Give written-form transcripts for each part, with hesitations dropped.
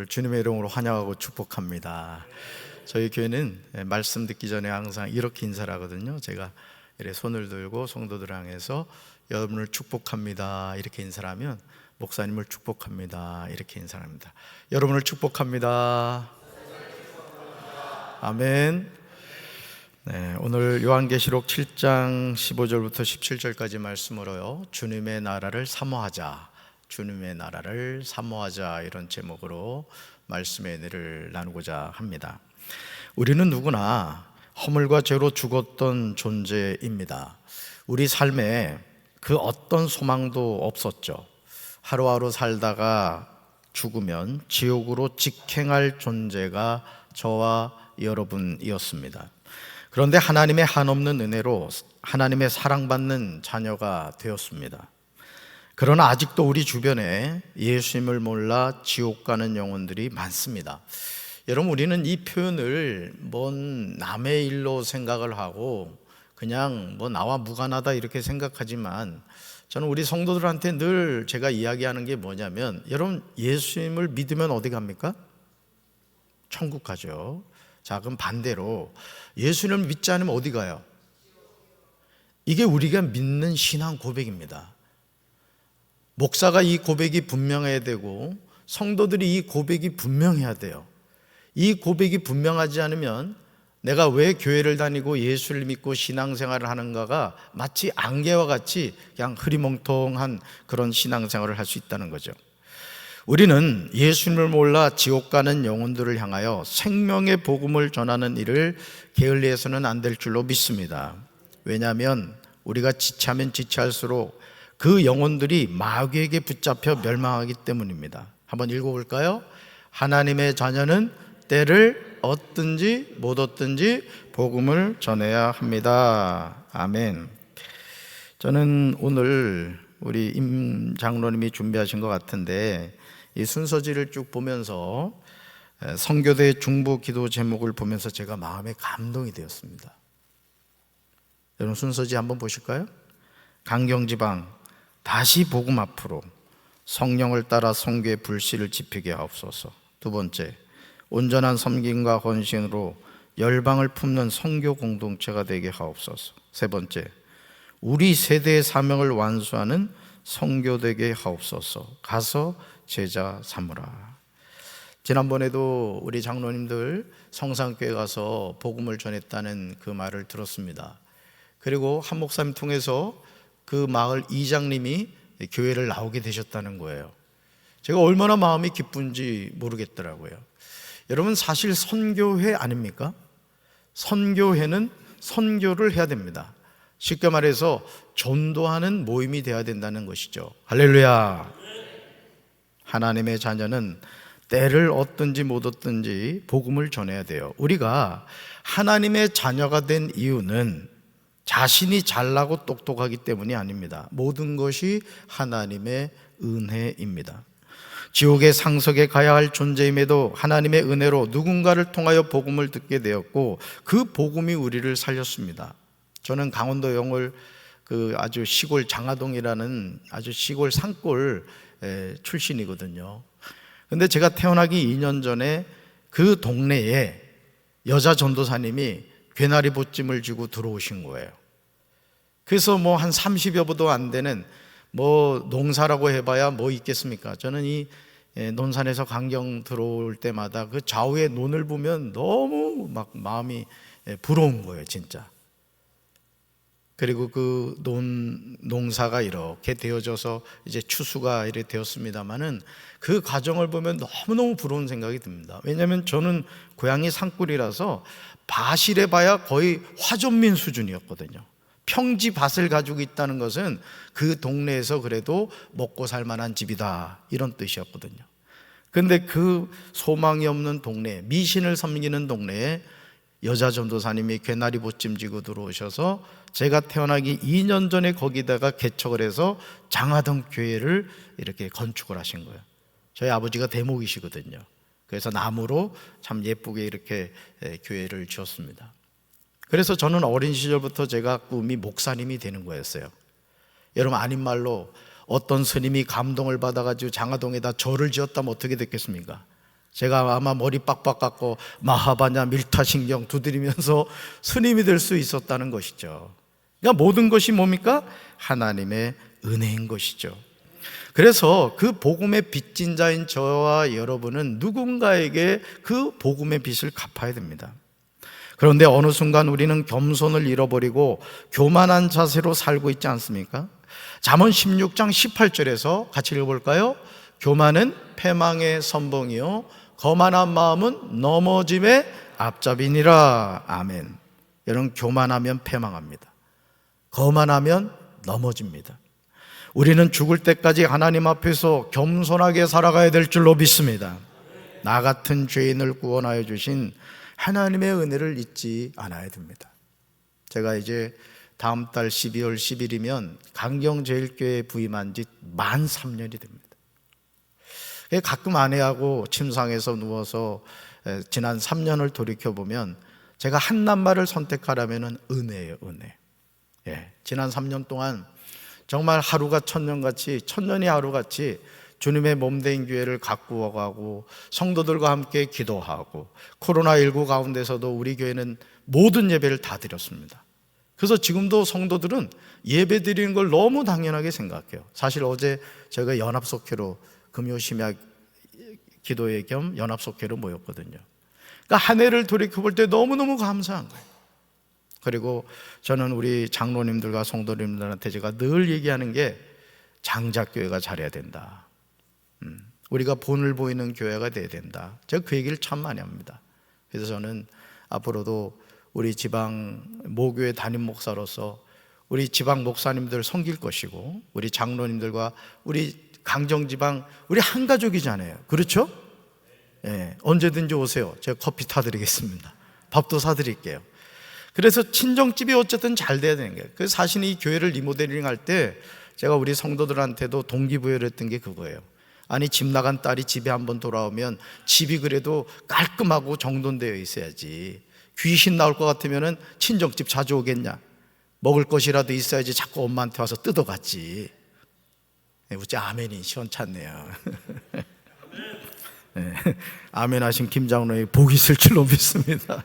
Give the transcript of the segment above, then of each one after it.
주님의 이름으로 환영하고 축복합니다. 저희 교회는 말씀 듣기 전에 항상 이렇게 인사를 하거든요. 제가 이렇게 손을 들고 성도들 향해서 여러분을 축복합니다 이렇게 인사를 하면, 목사님을 축복합니다 이렇게 인사를 합니다. 여러분을 축복합니다. 아멘. 오늘 요한계시록 7장 15절부터 17절까지 말씀으로요, 주님의 나라를 사모하자, 주님의 나라를 사모하자, 이런 제목으로 말씀의 은혜를 나누고자 합니다. 우리는 누구나 허물과 죄로 죽었던 존재입니다. 우리 삶에 그 어떤 소망도 없었죠. 하루하루 살다가 죽으면 지옥으로 직행할 존재가 저와 여러분이었습니다. 그런데 하나님의 한없는 은혜로 하나님의 사랑받는 자녀가 되었습니다. 그러나 아직도 우리 주변에 예수님을 몰라 지옥 가는 영혼들이 많습니다. 여러분, 우리는 이 표현을 뭔 남의 일로 생각을 하고 그냥 뭐 나와 무관하다 이렇게 생각하지만, 저는 우리 성도들한테 늘 제가 이야기하는 게 뭐냐면, 여러분, 예수님을 믿으면 어디 갑니까? 천국 가죠. 자, 그럼 반대로 예수님을 믿지 않으면 어디 가요? 이게 우리가 믿는 신앙 고백입니다. 목사가 이 고백이 분명해야 되고 성도들이 이 고백이 분명해야 돼요. 이 고백이 분명하지 않으면 내가 왜 교회를 다니고 예수를 믿고 신앙생활을 하는가가 마치 안개와 같이 그냥 흐리멍텅한 그런 신앙생활을 할 수 있다는 거죠. 우리는 예수님을 몰라 지옥 가는 영혼들을 향하여 생명의 복음을 전하는 일을 게을리해서는 안 될 줄로 믿습니다. 왜냐하면 우리가 지체하면 지체할수록 그 영혼들이 마귀에게 붙잡혀 멸망하기 때문입니다. 한번 읽어볼까요? 하나님의 자녀는 때를 얻든지 못 얻든지 복음을 전해야 합니다. 아멘. 저는 오늘 우리 임 장로님이 준비하신 것 같은데, 이 순서지를 쭉 보면서 선교대 중보 기도 제목을 보면서 제가 마음에 감동이 되었습니다. 여러분, 순서지 한번 보실까요? 강경지방 다시 복음 앞으로 성령을 따라 선교의 불씨를 지피게 하옵소서. 두 번째, 온전한 섬김과 헌신으로 열방을 품는 선교 공동체가 되게 하옵소서. 세 번째, 우리 세대의 사명을 완수하는 선교 되게 하옵소서. 가서 제자 삼으라. 지난번에도 우리 장로님들 성산교회 가서 복음을 전했다는 그 말을 들었습니다. 그리고 한 목사님 통해서 그 마을 이장님이 교회를 나오게 되셨다는 거예요. 제가 얼마나 마음이 기쁜지 모르겠더라고요. 여러분, 사실 선교회 아닙니까? 선교회는 선교를 해야 됩니다. 쉽게 말해서 전도하는 모임이 되어야 된다는 것이죠. 할렐루야. 하나님의 자녀는 때를 얻든지 못 얻든지 복음을 전해야 돼요. 우리가 하나님의 자녀가 된 이유는 자신이 잘나고 똑똑하기 때문이 아닙니다. 모든 것이 하나님의 은혜입니다. 지옥의 상석에 가야 할 존재임에도 하나님의 은혜로 누군가를 통하여 복음을 듣게 되었고, 그 복음이 우리를 살렸습니다. 저는 강원도 영월 그 아주 시골 장하동이라는 아주 시골 산골 출신이거든요. 근데 제가 태어나기 2년 전에 그 동네에 여자 전도사님이 괴나리 보찜을 쥐고 들어오신 거예요. 그래서 뭐 한 30여 보도 안 되는 뭐 농사라고 해봐야 뭐 있겠습니까? 저는 이 논산에서 강경 들어올 때마다 그 좌우의 논을 보면 너무 막 마음이 부러운 거예요, 진짜. 그리고 그 농사가 이렇게 되어져서 이제 추수가 이렇게 되었습니다만은 그 과정을 보면 너무너무 부러운 생각이 듭니다. 왜냐하면 저는 고향이 산골이라서 밭이래 봐야 거의 화전민 수준이었거든요. 평지 밭을 가지고 있다는 것은 그 동네에서 그래도 먹고 살 만한 집이다, 이런 뜻이었거든요. 그런데 그 소망이 없는 동네, 미신을 섬기는 동네에 여자 전도사님이 괴나리 보찜 쥐고 들어오셔서 제가 태어나기 2년 전에 거기다가 개척을 해서 장하동 교회를 이렇게 건축을 하신 거예요. 저희 아버지가 대목이시거든요. 그래서 나무로 참 예쁘게 이렇게 교회를 지었습니다. 그래서 저는 어린 시절부터 제가 꿈이 목사님이 되는 거였어요. 여러분, 아닌 말로 어떤 스님이 감동을 받아가지고 장하동에다 절을 지었다면 어떻게 됐겠습니까? 제가 아마 머리 빡빡 깎고 마하바냐 밀타신경 두드리면서 스님이 될 수 있었다는 것이죠. 그러니까 모든 것이 뭡니까? 하나님의 은혜인 것이죠. 그래서 그 복음의 빚진 자인 저와 여러분은 누군가에게 그 복음의 빚을 갚아야 됩니다. 그런데 어느 순간 우리는 겸손을 잃어버리고 교만한 자세로 살고 있지 않습니까? 잠언 16장 18절에서 같이 읽어볼까요? 교만은 패망의 선봉이요 거만한 마음은 넘어짐의 앞잡이니라. 아멘. 여러분, 교만하면 패망합니다. 거만하면 넘어집니다. 우리는 죽을 때까지 하나님 앞에서 겸손하게 살아가야 될 줄로 믿습니다. 나 같은 죄인을 구원하여 주신 하나님의 은혜를 잊지 않아야 됩니다. 제가 이제 다음 달 12월 10일이면 강경제일교회에 부임한 지 만 3년이 됩니다. 가끔 아내하고 침상에서 누워서 지난 3년을 돌이켜보면 제가 한 낱말을 선택하라면 은혜예요, 은혜. 지난 3년 동안 정말 하루가 천년같이, 천년이 하루같이 주님의 몸된 교회를 가꾸어가고 성도들과 함께 기도하고 코로나19 가운데서도 우리 교회는 모든 예배를 다 드렸습니다. 그래서 지금도 성도들은 예배 드리는 걸 너무 당연하게 생각해요. 사실 어제 저희가 연합속회로 금요 심야 기도회 겸 연합속회로 모였거든요. 그러니까 한 해를 돌이켜볼 때 너무너무 감사한 거예요. 그리고 저는 우리 장로님들과 성도님들한테 제가 늘 얘기하는 게 장작교회가 잘해야 된다. 우리가 본을 보이는 교회가 돼야 된다. 제가 그 얘기를 참 많이 합니다. 그래서 저는 앞으로도 우리 지방 모교회 담임 목사로서 우리 지방 목사님들 섬길 것이고 우리 장로님들과 우리 강정지방 우리 한 가족이잖아요. 그렇죠? 언제든지 오세요. 제가 커피 타드리겠습니다. 밥도 사드릴게요. 그래서 친정집이 어쨌든 잘 돼야 되는 거예요. 그래서 사실 이 교회를 리모델링 할 때 제가 우리 성도들한테도 동기부여를 했던 게 그거예요. 아니, 집 나간 딸이 집에 한번 돌아오면 집이 그래도 깔끔하고 정돈되어 있어야지. 귀신 나올 것 같으면 친정집 자주 오겠냐? 먹을 것이라도 있어야지 자꾸 엄마한테 와서 뜯어갔지. 우째 아멘이 시원찮네요. 아멘 하신 김장로의 복이 있을 줄로 믿습니다.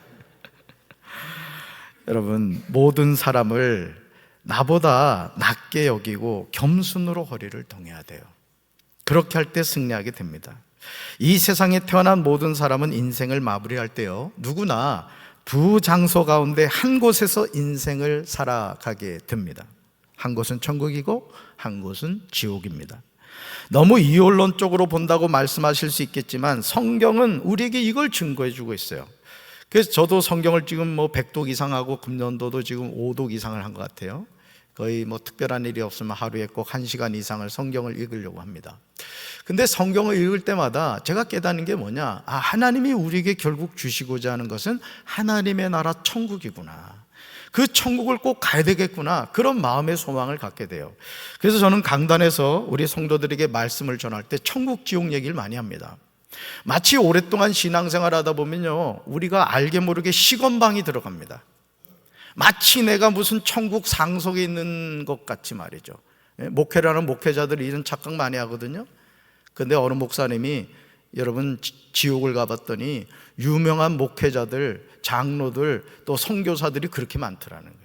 여러분, 모든 사람을 나보다 낮게 여기고 겸손으로 허리를 동여야 돼요. 그렇게 할 때 승리하게 됩니다. 이 세상에 태어난 모든 사람은 인생을 마무리할 때요, 누구나 두 장소 가운데 한 곳에서 인생을 살아가게 됩니다. 한 곳은 천국이고 한 곳은 지옥입니다. 너무 이원론적으로 본다고 말씀하실 수 있겠지만 성경은 우리에게 이걸 증거해 주고 있어요. 그래서 저도 성경을 지금 100독 이상 하고 금년도도 지금 5독 이상을 한 것 같아요. 거의 특별한 일이 없으면 하루에 꼭 1시간 이상을 성경을 읽으려고 합니다. 근데 성경을 읽을 때마다 제가 깨닫는 게 뭐냐, 하나님이 우리에게 결국 주시고자 하는 것은 하나님의 나라 천국이구나, 그 천국을 꼭 가야 되겠구나, 그런 마음의 소망을 갖게 돼요. 그래서 저는 강단에서 우리 성도들에게 말씀을 전할 때 천국 지옥 얘기를 많이 합니다. 마치 오랫동안 신앙생활 하다 보면요, 우리가 알게 모르게 시건방이 들어갑니다. 마치 내가 무슨 천국 상속에 있는 것 같이 말이죠. 목회를 하는 목회자들이 이런 착각 많이 하거든요. 근데 어느 목사님이 여러분 지옥을 가봤더니 유명한 목회자들, 장로들, 또 선교사들이 그렇게 많더라는 거예요.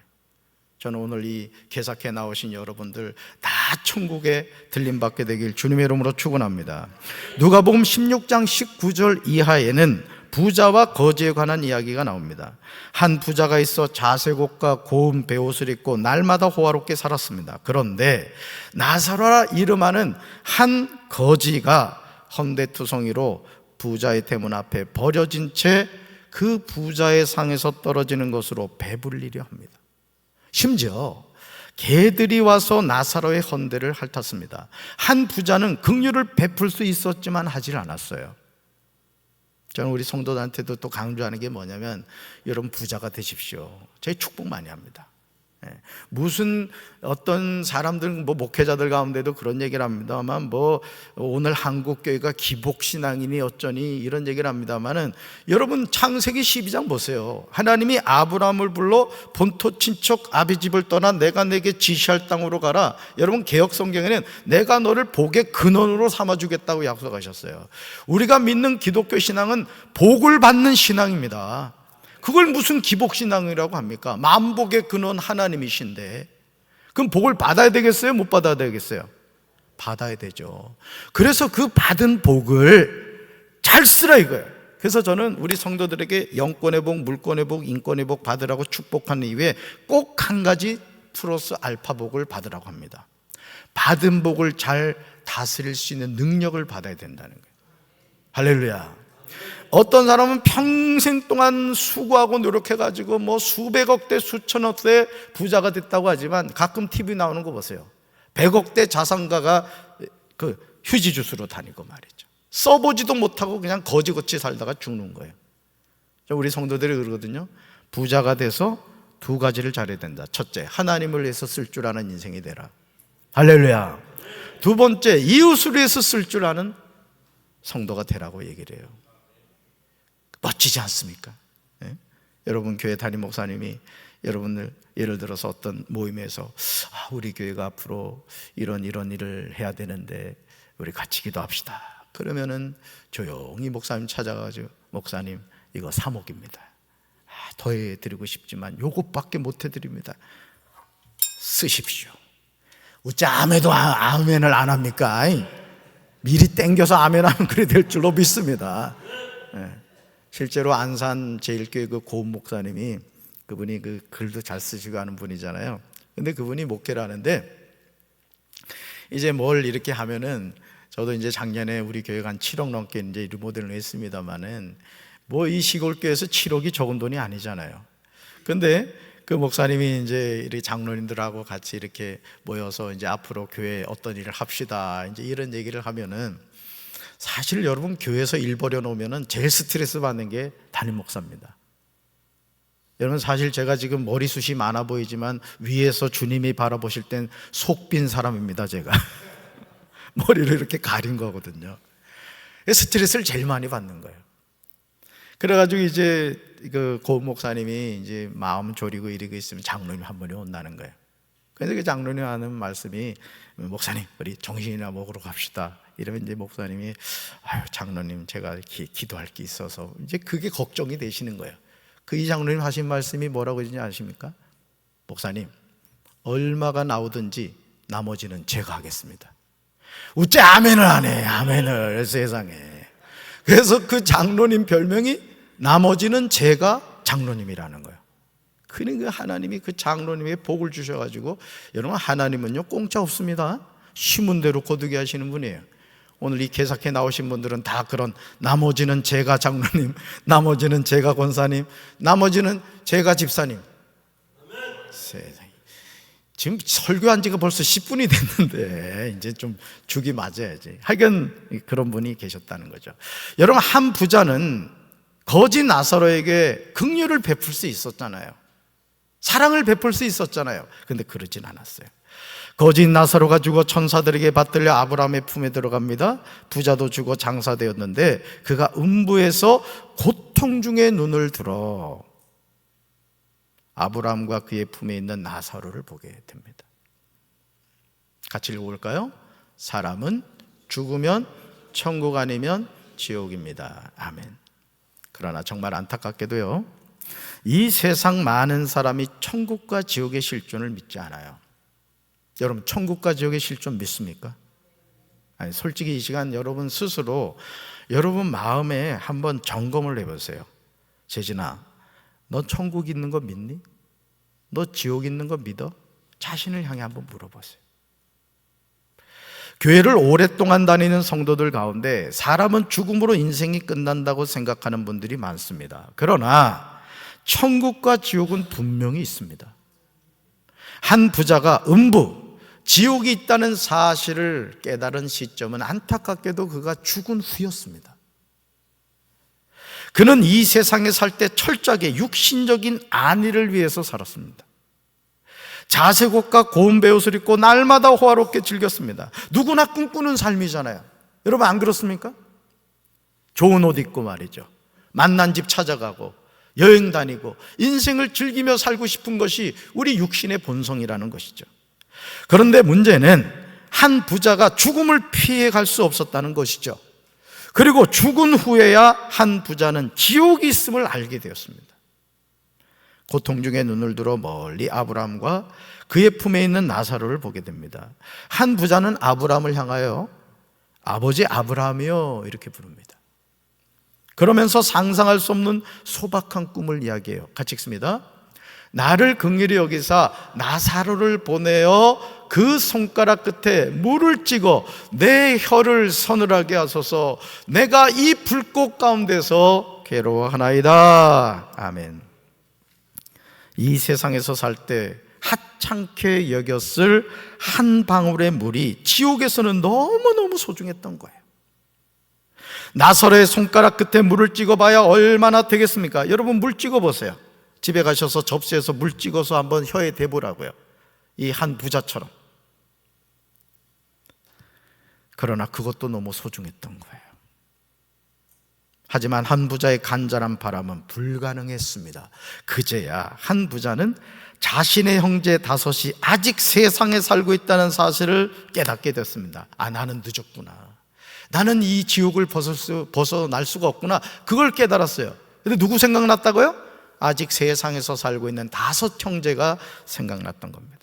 저는 오늘 이 개사케 나오신 여러분들 다 천국에 들림받게 되길 주님의 이름으로 축원합니다. 누가복음 16장 19절 이하에는 부자와 거지에 관한 이야기가 나옵니다. 한 부자가 있어 자색옷과 고운 베옷을 입고 날마다 호화롭게 살았습니다. 그런데 나사로라 이름하는 한 거지가 헌데투성이로 부자의 대문 앞에 버려진 채 그 부자의 상에서 떨어지는 것으로 배불리려 합니다. 심지어 개들이 와서 나사로의 헌데를 핥았습니다. 한 부자는 긍휼을 베풀 수 있었지만 하질 않았어요. 저는 우리 성도들한테도 또 강조하는 게 뭐냐면, 여러분 부자가 되십시오. 저희 축복 많이 합니다. 무슨 어떤 사람들, 목회자들 가운데도 그런 얘기를 합니다만, 오늘 한국 교회가 기복신앙이니 어쩌니 이런 얘기를 합니다만은, 여러분 창세기 12장 보세요. 하나님이 아브라함을 불러 본토 친척 아비 집을 떠나 내가 내게 지시할 땅으로 가라. 여러분 개역 성경에는 내가 너를 복의 근원으로 삼아주겠다고 약속하셨어요. 우리가 믿는 기독교 신앙은 복을 받는 신앙입니다. 그걸 무슨 기복신앙이라고 합니까? 만복의 근원 하나님이신데, 그럼 복을 받아야 되겠어요? 못 받아야 되겠어요? 받아야 되죠. 그래서 그 받은 복을 잘 쓰라 이거예요. 그래서 저는 우리 성도들에게 영권의 복, 물권의 복, 인권의 복 받으라고 축복하는 이후에 꼭 한 가지 플러스 알파 복을 받으라고 합니다. 받은 복을 잘 다스릴 수 있는 능력을 받아야 된다는 거예요. 할렐루야. 어떤 사람은 평생 동안 수고하고 노력해가지고 수백억대 수천억대 부자가 됐다고 하지만, 가끔 TV 나오는 거 보세요. 100억대 자산가가 그 휴지 주스로 다니고 말이죠. 써보지도 못하고 그냥 거지같이 살다가 죽는 거예요. 우리 성도들이 그러거든요. 부자가 돼서 두 가지를 잘해야 된다. 첫째, 하나님을 위해서 쓸 줄 아는 인생이 되라. 할렐루야. 두 번째, 이웃을 위해서 쓸 줄 아는 성도가 되라고 얘기를 해요. 멋지지 않습니까? 여러분 교회 담임 목사님이 여러분들 예를 들어서 어떤 모임에서 우리 교회가 앞으로 이런 일을 해야 되는데 우리 같이 기도합시다. 그러면은 조용히 목사님 찾아가지고, 목사님 이거 3억입니다. 더 해드리고 싶지만 요것밖에 못 해드립니다. 쓰십시오. 어째 아멘도 아멘을 안 합니까? 미리 땡겨서 아멘하면 그래 될 줄로 믿습니다. 실제로 안산 제일교회 그 고은 목사님이, 그분이 그 글도 잘 쓰시고 하는 분이잖아요. 근데 그분이 목회를 하는데, 이제 뭘 이렇게 하면은, 저도 이제 작년에 우리 교회가 한 7억 넘게 이제 리모델을 했습니다만은, 이 시골교회에서 7억이 적은 돈이 아니잖아요. 근데 그 목사님이 이제 이렇게 장로님들하고 같이 이렇게 모여서 이제 앞으로 교회에 어떤 일을 합시다, 이제 이런 얘기를 하면은, 사실 여러분 교회에서 일 벌여놓으면 제일 스트레스 받는 게 담임 목사입니다. 여러분 사실 제가 지금 머리숱이 많아 보이지만 위에서 주님이 바라보실 땐 속 빈 사람입니다. 제가 머리를 이렇게 가린 거거든요. 스트레스를 제일 많이 받는 거예요. 그래가지고 이제 그 고은 목사님이 이제 마음 졸이고 이러고 있으면 장로님 한 분이 온다는 거예요. 그래서 그 장로님 하는 말씀이, 목사님 우리 정신이나 먹으러 갑시다. 이러면 이제 목사님이, 장로님 제가 기도할 게 있어서, 이제 그게 걱정이 되시는 거예요. 그 이 장로님 하신 말씀이 뭐라고 하시는지 아십니까? 목사님 얼마가 나오든지 나머지는 제가 하겠습니다. 어째 아멘을 안 해, 아멘을 세상에. 그래서 그 장로님 별명이 나머지는 제가 장로님이라는 거예요. 그러니까 하나님이 그 장로님에게 복을 주셔가지고, 여러분 하나님은요 공짜 없습니다. 심은 대로 거두게 하시는 분이에요. 오늘 이 개사케 나오신 분들은 다 그런, 나머지는 제가 장로님, 나머지는 제가 권사님, 나머지는 제가 집사님. 세상에. 지금 설교한 지가 벌써 10분이 됐는데 이제 좀 죽이 맞아야지. 하여간 그런 분이 계셨다는 거죠. 여러분 한 부자는 거지 나사로에게 긍휼을 베풀 수 있었잖아요. 사랑을 베풀 수 있었잖아요. 근데 그러진 않았어요. 거지 나사로가 죽어 천사들에게 받들려 아브라함의 품에 들어갑니다. 부자도 죽어 장사되었는데 그가 음부에서 고통 중에 눈을 들어 아브라함과 그의 품에 있는 나사로를 보게 됩니다. 같이 읽어볼까요? 사람은 죽으면 천국 아니면 지옥입니다. 아멘. 그러나 정말 안타깝게도요, 이 세상 많은 사람이 천국과 지옥의 실존을 믿지 않아요. 여러분 천국과 지옥의 실존 믿습니까? 아니, 솔직히 이 시간 여러분 스스로 여러분 마음에 한번 점검을 해보세요. 재진아, 너 천국 있는 거 믿니? 너 지옥 있는 거 믿어? 자신을 향해 한번 물어보세요. 교회를 오랫동안 다니는 성도들 가운데 사람은 죽음으로 인생이 끝난다고 생각하는 분들이 많습니다. 그러나 천국과 지옥은 분명히 있습니다. 한 부자가 음부, 지옥이 있다는 사실을 깨달은 시점은 안타깝게도 그가 죽은 후였습니다. 그는 이 세상에 살 때 철저하게 육신적인 안위를 위해서 살았습니다. 자색옷과 고운 베옷을 입고 날마다 호화롭게 즐겼습니다. 누구나 꿈꾸는 삶이잖아요. 여러분 안 그렇습니까? 좋은 옷 입고 말이죠, 만난 집 찾아가고 여행 다니고 인생을 즐기며 살고 싶은 것이 우리 육신의 본성이라는 것이죠. 그런데 문제는 한 부자가 죽음을 피해갈 수 없었다는 것이죠. 그리고 죽은 후에야 한 부자는 지옥이 있음을 알게 되었습니다. 고통 중에 눈을 들어 멀리 아브라함과 그의 품에 있는 나사로를 보게 됩니다. 한 부자는 아브라함을 향하여 아버지 아브라함이여 이렇게 부릅니다. 그러면서 상상할 수 없는 소박한 꿈을 이야기해요. 같이 읽습니다. 나를 긍휼히 여기사 나사로를 보내어 그 손가락 끝에 물을 찍어 내 혀를 서늘하게 하소서. 내가 이 불꽃 가운데서 괴로워하나이다. 아멘. 이 세상에서 살 때 하찮게 여겼을 한 방울의 물이 지옥에서는 너무너무 소중했던 거예요. 나사로의 손가락 끝에 물을 찍어봐야 얼마나 되겠습니까? 여러분 물 찍어보세요. 집에 가셔서 접시에서 물 찍어서 한번 혀에 대보라고요. 이 한 부자처럼. 그러나 그것도 너무 소중했던 거예요. 하지만 한 부자의 간절한 바람은 불가능했습니다. 그제야 한 부자는 자신의 형제 다섯이 아직 세상에 살고 있다는 사실을 깨닫게 됐습니다. 아, 나는 늦었구나. 나는 이 지옥을 벗어날 수가 없구나. 그걸 깨달았어요. 근데 누구 생각났다고요? 아직 세상에서 살고 있는 5 형제가 생각났던 겁니다.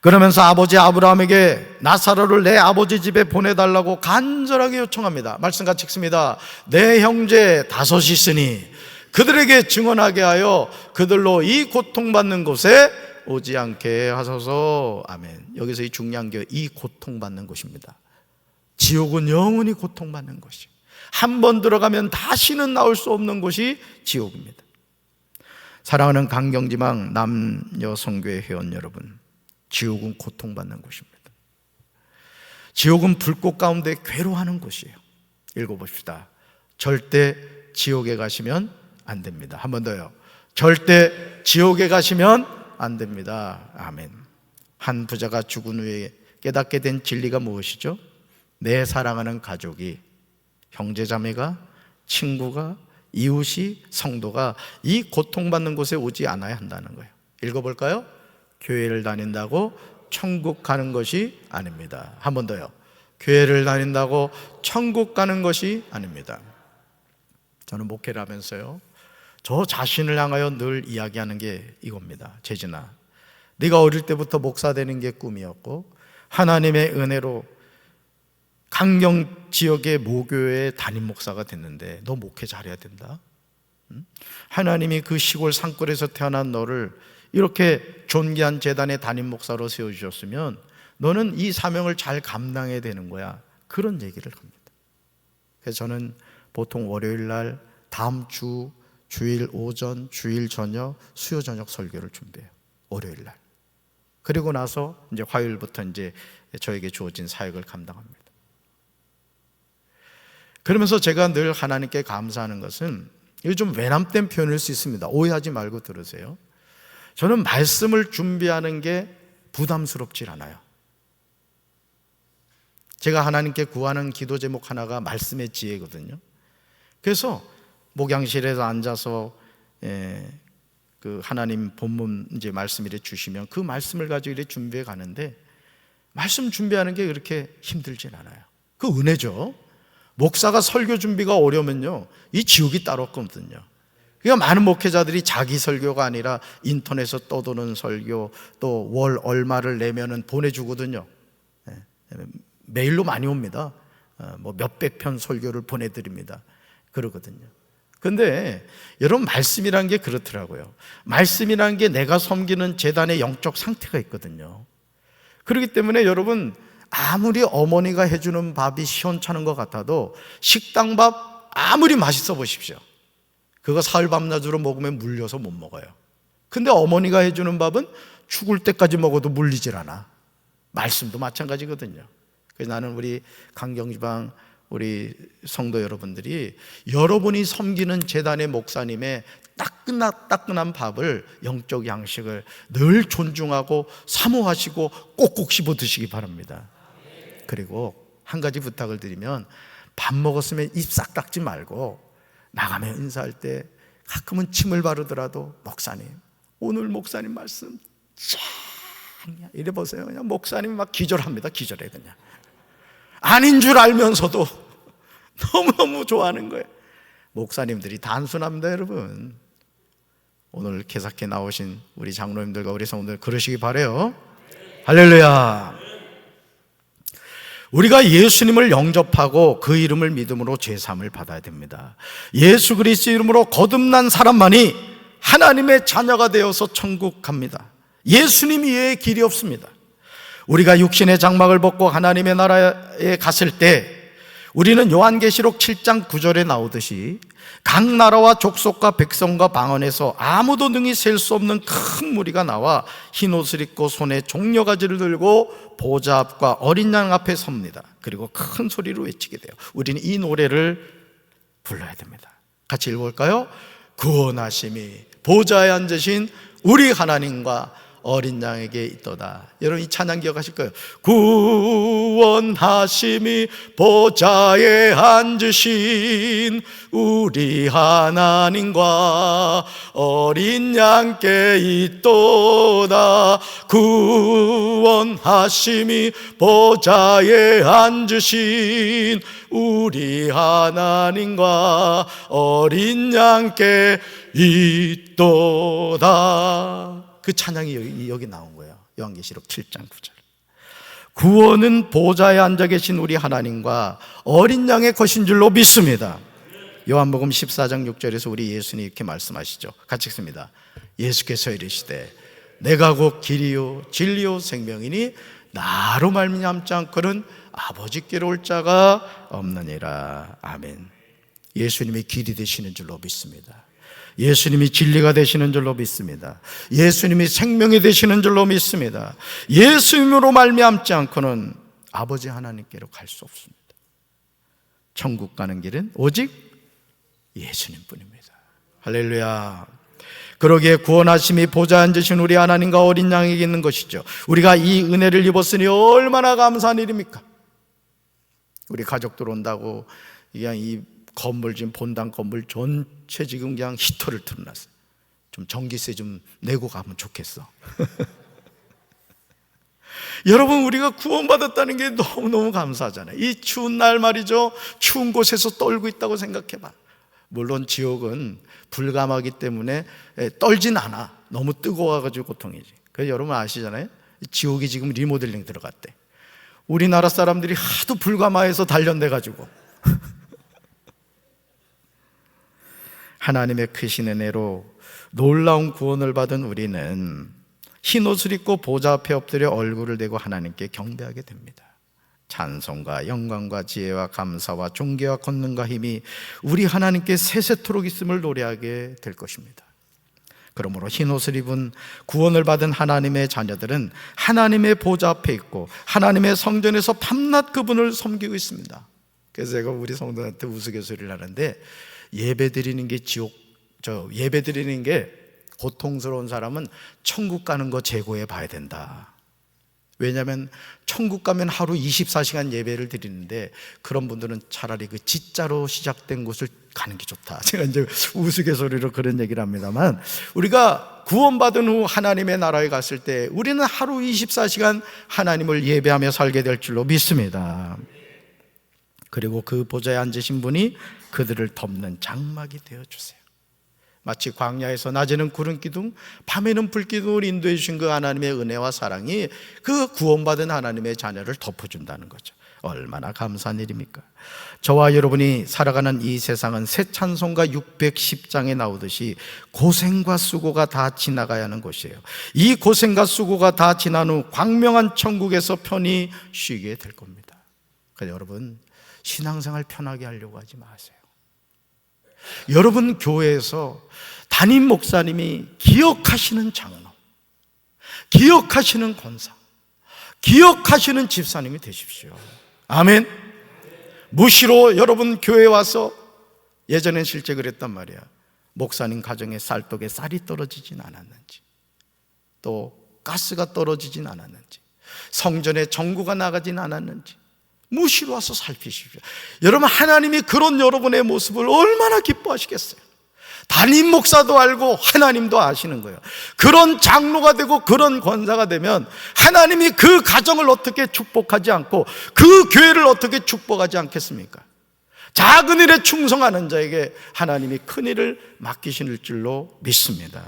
그러면서 아버지 아브라함에게 나사로를 내 아버지 집에 보내달라고 간절하게 요청합니다. 말씀 같이 읽습니다. 내 형제 5이 있으니 그들에게 증언하게 하여 그들로 이 고통받는 곳에 오지 않게 하소서. 아멘. 여기서 이 중요한 게 이 고통받는 곳입니다. 지옥은 영원히 고통받는 곳이, 한 번 들어가면 다시는 나올 수 없는 곳이 지옥입니다. 사랑하는 강경지망 남녀 성교회 회원 여러분, 지옥은 고통받는 곳입니다. 지옥은 불꽃 가운데 괴로워하는 곳이에요. 읽어봅시다. 절대 지옥에 가시면 안 됩니다. 한 번 더요. 절대 지옥에 가시면 안 됩니다. 아멘. 한 부자가 죽은 후에 깨닫게 된 진리가 무엇이죠? 내 사랑하는 가족이, 형제자매가, 친구가, 이웃이, 성도가 이 고통받는 곳에 오지 않아야 한다는 거예요. 읽어볼까요? 교회를 다닌다고 천국 가는 것이 아닙니다. 한 번 더요. 교회를 다닌다고 천국 가는 것이 아닙니다. 저는 목회를 하면서요, 저 자신을 향하여 늘 이야기하는 게 이겁니다. 재진아, 네가 어릴 때부터 목사 되는 게 꿈이었고 하나님의 은혜로 강경 지역의 모교회 담임 목사가 됐는데 너 목회 잘해야 된다. 하나님이 그 시골 산골에서 태어난 너를 이렇게 존귀한 재단의 담임 목사로 세워주셨으면 너는 이 사명을 잘 감당해야 되는 거야. 그런 얘기를 합니다. 그래서 저는 보통 월요일 날 다음 주 주일 오전, 주일 저녁, 수요 저녁 설교를 준비해요. 월요일 날. 그리고 나서 이제 화요일부터 이제 저에게 주어진 사역을 감당합니다. 그러면서 제가 늘 하나님께 감사하는 것은, 이거 좀 외람된 표현일 수 있습니다. 오해하지 말고 들으세요. 저는 말씀을 준비하는 게 부담스럽질 않아요. 제가 하나님께 구하는 기도 제목 하나가 말씀의 지혜거든요. 그래서 목양실에서 앉아서 그 하나님 본문 이제 말씀 이렇게 주시면 그 말씀을 가지고 이렇게 준비해 가는데, 말씀 준비하는 게 그렇게 힘들진 않아요. 그 은혜죠. 목사가 설교 준비가 어려우면요, 이 지옥이 따로 없거든요. 그러니까 많은 목회자들이 자기 설교가 아니라 인터넷에서 떠도는 설교, 또 월 얼마를 내면은 보내주거든요. 메일로 많이 옵니다. 뭐 몇백 편 설교를 보내드립니다. 그러거든요. 근데 여러분, 말씀이란 게 그렇더라고요. 말씀이란 게 내가 섬기는 재단의 영적 상태가 있거든요. 그렇기 때문에 여러분, 아무리 어머니가 해주는 밥이 시원찮은 것 같아도 식당밥 아무리 맛있어 보십시오, 그거 사흘 밤낮으로 먹으면 물려서 못 먹어요. 근데 어머니가 해주는 밥은 죽을 때까지 먹어도 물리질 않아. 말씀도 마찬가지거든요. 그래서 나는 우리 강경지방 우리 성도 여러분들이 여러분이 섬기는 제단의 목사님의 따끈한 밥을, 영적 양식을 늘 존중하고 사모하시고 꼭꼭 씹어 드시기 바랍니다. 그리고 한 가지 부탁을 드리면, 밥 먹었으면 입 싹 닦지 말고 나가면 인사할 때 가끔은 침을 바르더라도, 목사님, 오늘 목사님 말씀 짱이야, 이래 보세요. 그냥 목사님이 막 기절합니다. 기절해. 그냥 아닌 줄 알면서도 너무너무 좋아하는 거예요. 목사님들이 단순합니다, 여러분. 오늘 개사께 나오신 우리 장로님들과 우리 성도들 그러시기 바라요. 할렐루야. 우리가 예수님을 영접하고 그 이름을 믿음으로 죄사함을 받아야 됩니다. 예수 그리스도 이름으로 거듭난 사람만이 하나님의 자녀가 되어서 천국 갑니다. 예수님 이외에 길이 없습니다. 우리가 육신의 장막을 벗고 하나님의 나라에 갔을 때 우리는 요한계시록 7장 9절에 나오듯이 각 나라와 족속과 백성과 방언에서 아무도 능히 셀 수 없는 큰 무리가 나와 흰 옷을 입고 손에 종려가지를 들고 보좌 앞과 어린 양 앞에 섭니다. 그리고 큰 소리로 외치게 돼요. 우리는 이 노래를 불러야 됩니다. 같이 읽어볼까요? 구원하심이 보좌에 앉으신 우리 하나님과 어린 양에게 있도다. 여러분 이 찬양 기억하실 거예요. 구원하심이 보좌에 앉으신 우리 하나님과 어린 양께 있도다. 구원하심이 보좌에 앉으신 우리 하나님과 어린 양께 있도다. 그 찬양이 여기 나온 거예요. 요한계시록 7장 9절. 구원은 보좌에 앉아 계신 우리 하나님과 어린 양의 것인 줄로 믿습니다. 요한복음 14장 6절에서 우리 예수님 이렇게 말씀하시죠. 같이 읽습니다. 예수께서 이르시되 내가 곧 길이요 진리요 생명이니 나로 말미암지 않고는 아버지께로 올 자가 없느니라. 아멘. 예수님이 길이 되시는 줄로 믿습니다. 예수님이 진리가 되시는 줄로 믿습니다. 예수님이 생명이 되시는 줄로 믿습니다. 예수님으로 말미암지 않고는 아버지 하나님께로 갈 수 없습니다. 천국 가는 길은 오직 예수님뿐입니다. 할렐루야. 그러기에 구원하심이 보좌에 앉으신 우리 하나님과 어린 양에게 있는 것이죠. 우리가 이 은혜를 입었으니 얼마나 감사한 일입니까? 우리 가족들 온다고 그냥 이 건물, 지금 본당 건물 전체 지금 그냥 히터를 틀어놨어요. 좀 전기세 좀 내고 가면 좋겠어. 여러분, 우리가 구원받았다는 게 너무너무 감사하잖아요. 이 추운 날 말이죠, 추운 곳에서 떨고 있다고 생각해봐. 물론 지옥은 불감하기 때문에 떨진 않아. 너무 뜨거워가지고 고통이지. 그래서 여러분 아시잖아요, 지옥이 지금 리모델링 들어갔대. 우리나라 사람들이 하도 불감해서 단련돼가지고 하나님의 크신 은혜로 놀라운 구원을 받은 우리는 흰옷을 입고 보좌 앞에 엎드려 얼굴을 대고 하나님께 경배하게 됩니다. 찬송과 영광과 지혜와 감사와 존귀와 권능과 힘이 우리 하나님께 세세토록 있음을 노래하게 될 것입니다. 그러므로 흰옷을 입은 구원을 받은 하나님의 자녀들은 하나님의 보좌 앞에 있고 하나님의 성전에서 밤낮 그분을 섬기고 있습니다. 그래서 제가 우리 성도한테 우스갯소리를 하는데, 예배 드리는 게 예배 드리는 게 고통스러운 사람은 천국 가는 거 재고해 봐야 된다. 왜냐하면 천국 가면 하루 24시간 예배를 드리는데 그런 분들은 차라리 그 지자로 시작된 곳을 가는 게 좋다. 제가 이제 우스갯소리로 그런 얘기를 합니다만, 우리가 구원받은 후 하나님의 나라에 갔을 때 우리는 하루 24시간 하나님을 예배하며 살게 될 줄로 믿습니다. 그리고 그 보좌에 앉으신 분이 그들을 덮는 장막이 되어주세요. 마치 광야에서 낮에는 구름 기둥, 밤에는 불 기둥을 인도해 주신 그 하나님의 은혜와 사랑이 그 구원받은 하나님의 자녀를 덮어준다는 거죠. 얼마나 감사한 일입니까? 저와 여러분이 살아가는 이 세상은 새 찬송가 610장에 나오듯이 고생과 수고가 다 지나가야 하는 곳이에요. 이 고생과 수고가 다 지난 후 광명한 천국에서 편히 쉬게 될 겁니다. 그래서 여러분, 신앙생활 편하게 하려고 하지 마세요. 여러분 교회에서 담임 목사님이 기억하시는 장로, 기억하시는 권사, 기억하시는 집사님이 되십시오. 아멘. 무시로 여러분 교회에 와서, 예전엔 실제 그랬단 말이야. 목사님 가정에 쌀떡에 쌀이 떨어지진 않았는지, 또 가스가 떨어지진 않았는지, 성전에 전구가 나가진 않았는지 무시로 와서 살피십시오. 여러분, 하나님이 그런 여러분의 모습을 얼마나 기뻐하시겠어요. 담임 목사도 알고 하나님도 아시는 거예요. 그런 장로가 되고 그런 권사가 되면 하나님이 그 가정을 어떻게 축복하지 않고 그 교회를 어떻게 축복하지 않겠습니까? 작은 일에 충성하는 자에게 하나님이 큰 일을 맡기실 줄로 믿습니다.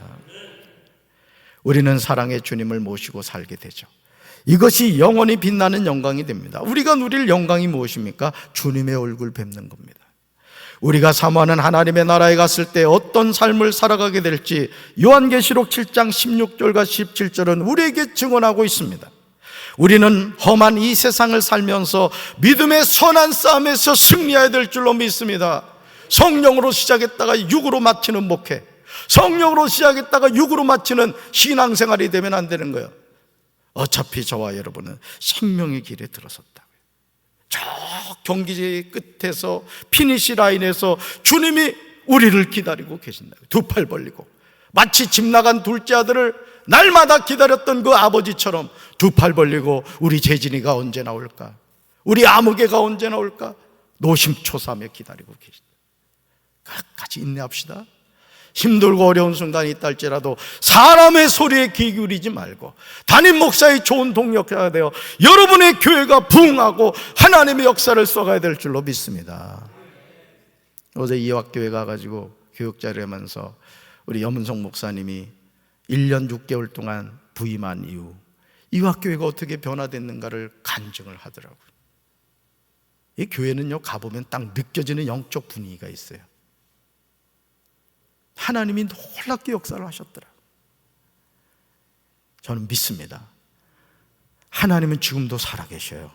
우리는 사랑의 주님을 모시고 살게 되죠. 이것이 영원히 빛나는 영광이 됩니다. 우리가 누릴 영광이 무엇입니까? 주님의 얼굴 뵙는 겁니다. 우리가 사모하는 하나님의 나라에 갔을 때 어떤 삶을 살아가게 될지 요한계시록 7장 16절과 17절은 우리에게 증언하고 있습니다. 우리는 험한 이 세상을 살면서 믿음의 선한 싸움에서 승리해야 될 줄로 믿습니다. 성령으로 시작했다가 육으로 마치는 목회, 성령으로 시작했다가 육으로 마치는 신앙생활이 되면 안 되는 거예요. 어차피 저와 여러분은 생명의 길에 들어섰다고요. 저 경기 끝에서, 피니시 라인에서 주님이 우리를 기다리고 계신다고요. 두 팔 벌리고, 마치 집 나간 둘째 아들을 날마다 기다렸던 그 아버지처럼 두 팔 벌리고, 우리 재진이가 언제 나올까, 우리 아무개가 언제 나올까 노심초사하며 기다리고 계신다. 끝까지 인내합시다. 힘들고 어려운 순간이 있다 할지라도 사람의 소리에 귀 기울이지 말고 담임 목사의 좋은 동력자가 되어 여러분의 교회가 부흥하고 하나님의 역사를 쏘아야 될 줄로 믿습니다. 어제 이화교회 가가지고 교육자를 하면서 우리 염은성 목사님이 1년 6개월 동안 부임한 이후 이화교회가 어떻게 변화됐는가를 간증을 하더라고요. 이 교회는요, 가보면 딱 느껴지는 영적 분위기가 있어요. 하나님이 놀랍게 역사를 하셨더라. 저는 믿습니다. 하나님은 지금도 살아계셔요.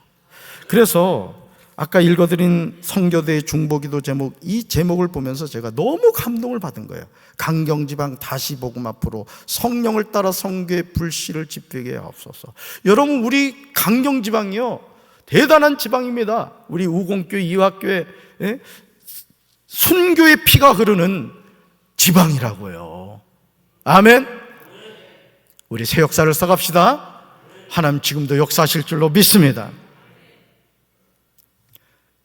그래서 아까 읽어드린 성교대의 중보기도 제목, 이 제목을 보면서 제가 너무 감동을 받은 거예요. 강경지방 다시 복음 앞으로 성령을 따라 성교의 불씨를 지피게 하옵소서. 여러분, 우리 강경지방이요, 대단한 지방입니다. 우리 우공교회, 이화교회, 순교의 피가 흐르는 지방이라고요. 아멘. 우리 새 역사를 써갑시다. 하나님 지금도 역사하실 줄로 믿습니다.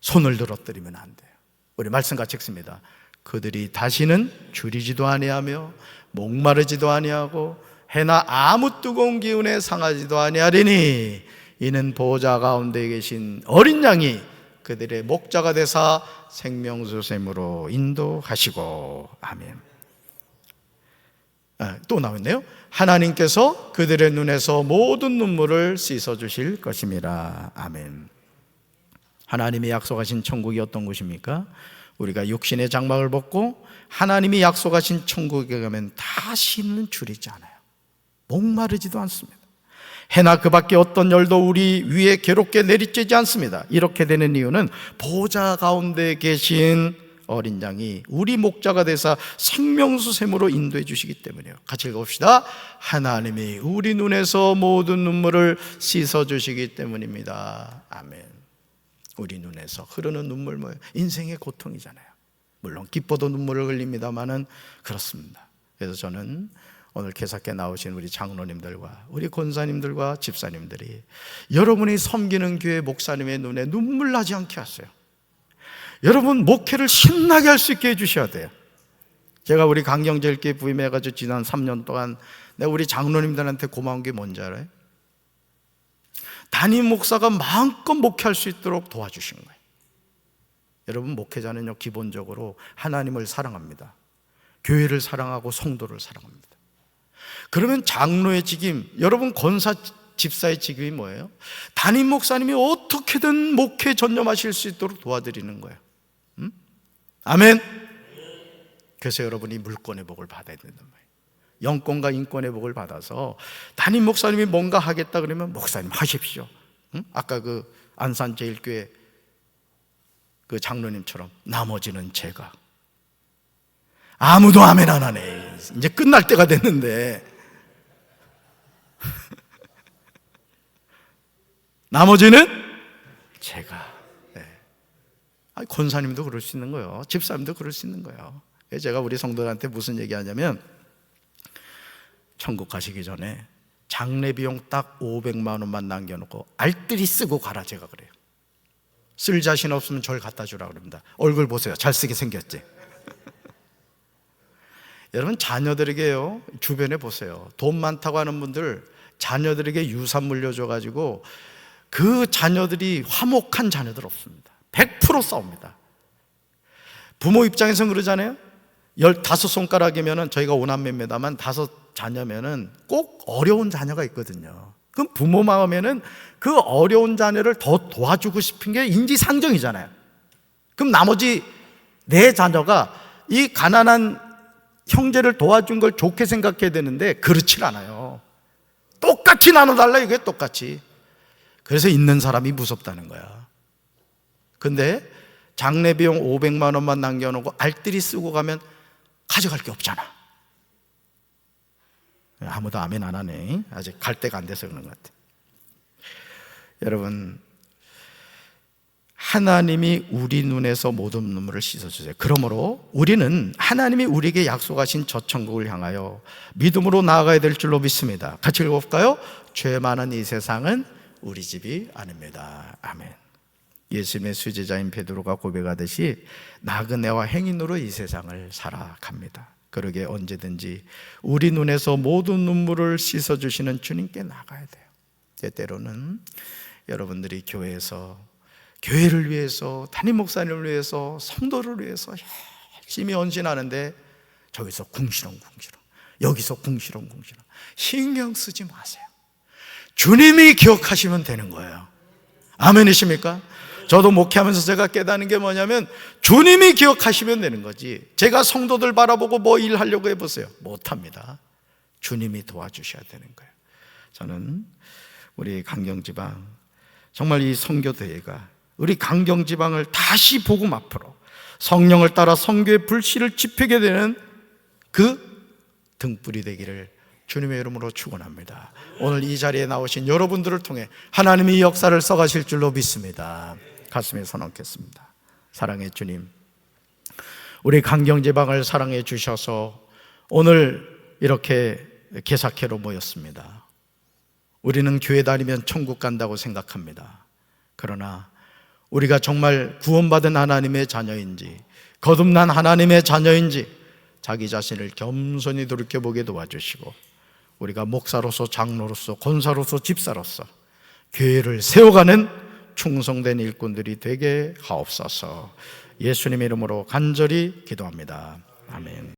손을 들어뜨리면 안 돼요. 우리 말씀 같이 읽습니다. 그들이 다시는 줄이지도 아니하며 목마르지도 아니하고 해나 아무 뜨거운 기운에 상하지도 아니하리니 이는 보호자 가운데 계신 어린 양이 그들의 목자가 되사 생명수샘으로 인도하시고. 아멘. 또 나왔네요. 하나님께서 그들의 눈에서 모든 눈물을 씻어주실 것입니다. 아멘. 하나님이 약속하신 천국이 어떤 곳입니까? 우리가 육신의 장막을 벗고 하나님이 약속하신 천국에 가면 다시는 줄이지 않아요. 목마르지도 않습니다. 해나 그 밖에 어떤 열도 우리 위에 괴롭게 내리쬐지 않습니다. 이렇게 되는 이유는 보호자 가운데 계신 어린 양이 우리 목자가 되사 생명수샘으로 인도해 주시기 때문이에요. 같이 읽어봅시다. 하나님이 우리 눈에서 모든 눈물을 씻어 주시기 때문입니다. 아멘. 우리 눈에서 흐르는 눈물, 뭐예요? 인생의 고통이잖아요. 물론 기뻐도 눈물을 흘립니다만은 그렇습니다. 그래서 저는 오늘 개사께 나오신 우리 장로님들과 우리 권사님들과 집사님들이 여러분이 섬기는 교회 목사님의 눈에 눈물 나지 않게 하세요. 여러분 목회를 신나게 할 수 있게 해주셔야 돼요. 제가 우리 강경제일교회 부임해가지고 지난 3년 동안 내가 우리 장로님들한테 고마운 게 뭔지 알아요? 담임 목사가 마음껏 목회할 수 있도록 도와주신 거예요. 여러분 목회자는요, 기본적으로 하나님을 사랑합니다. 교회를 사랑하고 성도를 사랑합니다. 그러면 장로의 직임, 여러분 권사 집사의 직임이 뭐예요? 담임 목사님이 어떻게든 목회에 전념하실 수 있도록 도와드리는 거예요. 아멘. 그래서 여러분이 물권의 복을 받아야 된단 말이에요. 영권과 인권의 복을 받아서 담임 목사님이 뭔가 하겠다 그러면 목사님 하십시오. 아까 그 안산제일교회 그 장로님처럼 나머지는 제가. 아무도 아멘 안 하네. 이제 끝날 때가 됐는데 나머지는 제가. 네. 권사님도 그럴 수 있는 거예요. 집사님도 그럴 수 있는 거예요. 제가 우리 성도들한테 무슨 얘기하냐면, 천국 가시기 전에 장례 비용 딱 500만 원만 남겨놓고 알뜰히 쓰고 가라, 제가 그래요. 쓸 자신 없으면 절 갖다 주라 그럽니다. 얼굴 보세요, 잘 쓰게 생겼지? 여러분, 자녀들에게요, 주변에 보세요, 돈 많다고 하는 분들 자녀들에게 유산 물려줘가지고 그 자녀들이 화목한 자녀들 없습니다. 100% 싸웁니다. 부모 입장에서는 그러잖아요. 15손가락이면은, 저희가 5남매입니다만 5자녀면은 꼭 어려운 자녀가 있거든요. 그럼 부모 마음에는 그 어려운 자녀를 더 도와주고 싶은 게 인지상정이잖아요. 그럼 나머지 4자녀가 이 가난한 형제를 도와준 걸 좋게 생각해야 되는데 그렇지 않아요. 똑같이 나눠달라, 이게 똑같이. 그래서 있는 사람이 무섭다는 거야. 근데 장례 비용 500만 원만 남겨놓고 알뜰히 쓰고 가면 가져갈 게 없잖아. 아무도 아멘 안 하네. 아직 갈 때가 안 돼서 그런 것 같아. 여러분, 하나님이 우리 눈에서 모든 눈물을 씻어주세요. 그러므로 우리는 하나님이 우리에게 약속하신 저 천국을 향하여 믿음으로 나아가야 될 줄로 믿습니다. 같이 읽어볼까요? 죄 많은 이 세상은 우리 집이 아닙니다. 아멘. 예수님의 수제자인 베드로가 고백하듯이 나그네와 행인으로 이 세상을 살아갑니다. 그러게 언제든지 우리 눈에서 모든 눈물을 씻어주시는 주님께 나가야 돼요. 때로는 여러분들이 교회에서, 교회를 위해서, 담임 목사님을 위해서, 성도를 위해서 열심히 헌신하는데 저기서 궁시렁궁시렁, 여기서 궁시렁궁시렁 신경 쓰지 마세요. 주님이 기억하시면 되는 거예요. 아멘이십니까? 저도 목회하면서 제가 깨닫는 게 뭐냐면, 주님이 기억하시면 되는 거지. 제가 성도들 바라보고 뭐 일하려고 해보세요. 못합니다. 주님이 도와주셔야 되는 거예요. 저는 우리 강경지방, 정말 이 선교대회가 우리 강경지방을 다시 복음 앞으로, 성령을 따라 선교의 불씨를 지피게 되는 그 등불이 되기를 주님의 이름으로 축원합니다. 오늘 이 자리에 나오신 여러분들을 통해 하나님이 이 역사를 써가실 줄로 믿습니다. 가슴에 손 얹겠습니다. 사랑의 주님, 우리 강경지방을 사랑해 주셔서 오늘 이렇게 개사회로 모였습니다. 우리는 교회 다니면 천국 간다고 생각합니다. 그러나 우리가 정말 구원받은 하나님의 자녀인지, 거듭난 하나님의 자녀인지 자기 자신을 겸손히 돌이켜보게 도와주시고, 우리가 목사로서, 장로로서, 권사로서, 집사로서 교회를 세워가는 충성된 일꾼들이 되게 하옵소서. 예수님의 이름으로 간절히 기도합니다. 아멘.